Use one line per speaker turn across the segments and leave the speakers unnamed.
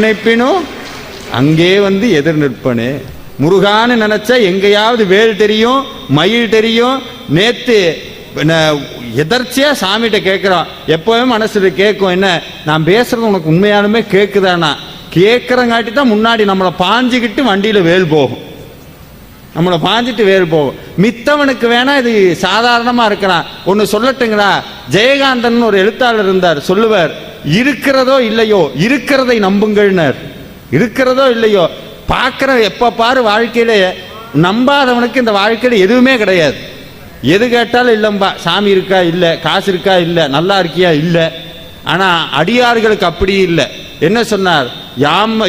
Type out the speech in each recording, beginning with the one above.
நினைப்பினும் அங்கே வந்து எதிர் நிற்பனே. முருகான்னு நினைச்சா எங்கேயாவது வேல் தெரியும், மயில் தெரியும். நேத்து எதர்ச்சியா சாமிகிட்ட கேட்கிறோம், எப்பவுமே மனசுல கேட்கும், என்ன நான் பேசுறது உனக்கு உண்மையாலுமே கேட்குதானா? கேட்கறங்காட்டி தான் முன்னாடி நம்மளை பாஞ்சுக்கிட்டு வண்டியில வேல் போகும், நம்மளை பாஞ்சிட்டு வேல் போகும். மித்தவனுக்கு வேணா இது சாதாரணமா இருக்கிறான். ஒன்னு சொல்லட்டுங்களா, ஜெயகாந்தன் ஒரு எழுத்தாளர் இருந்தார், சொல்லுவார், இருக்கிறதோ இல்லையோ இருக்கிறதை நம்புங்கள்னர். இருக்கிறதோ இல்லையோ பார்க்கிற எப்ப பாரு வாழ்க்கையில நம்பாதவனுக்கு இந்த வாழ்க்கையில எதுவுமே கிடையாது. எது கேட்டாலும் இல்லம்பா, சாமி இருக்கா இல்ல, காசு இருக்கா இல்ல, நல்லா இருக்கியா இல்ல. ஆனா அடியார்களுக்கு அப்படி இல்லை. என்ன சொன்னார்?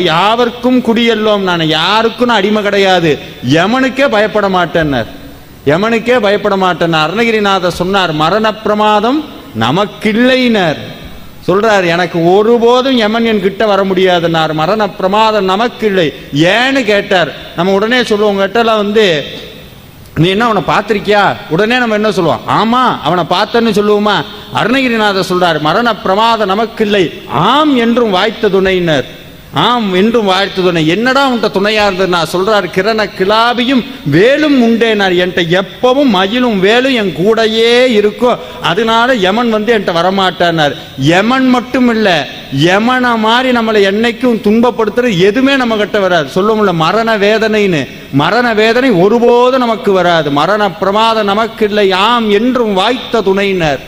யாவர்க்கும் குடியெல்லோம், நான் யாருக்கும் நான் அடிமை கிடையாது, யமனுக்கே பயப்பட மாட்டேன்னார். யமனுக்கே பயப்பட மாட்டேன். அருணகிரிநாதர் சொன்னார், மரண பிரமாதம் நமக்கில்லைனர். சொல்றார், எனக்கு ஒருபோதும் யமன் என் கிட்ட வர முடியாதுன்னார். மரண பிரமாதம் நமக்கு இல்லை. ஏன்னு கேட்டார். நம்ம உடனே சொல்லுவோம், உங்ககிட்டலாம் வந்து நீ என்ன அவனை பார்த்திருக்கியா? உடனே நம்ம என்ன சொல்லுவோம்? ஆமா அவனை பார்த்தன்னு சொல்லுவோமா? அருணகிரிநாதர் சொல்றார், மரண பிரமாதம் நமக்கு இல்லை, ஆம் என்றும் வாய்த்த துணையினர். ஆம் என்றும் வாழ்த்து துணை. என்னடா உன்ட்ட துணையா இருந்தது? நான் சொல்றாரு, கிரண கிளாபியும் வேலும் உண்டேனார். என்கிட்ட எப்பவும் மயிலும் வேலும் என் கூடையே இருக்கும், அதனால யமன் வந்து என்கிட்ட வரமாட்டார். யமன் மட்டும் இல்ல, யமனை மாதிரி நம்மளை என்னைக்கும் துன்பப்படுத்துறது எதுவுமே நம்ம கிட்ட வராது. சொல்லுவோம்ல மரண வேதனைன்னு, மரண வேதனை ஒருபோதும் நமக்கு வராது. மரண பிரமாதம் நமக்கு இல்லை, ஆம் என்றும் வாய்த்த துணையினர்.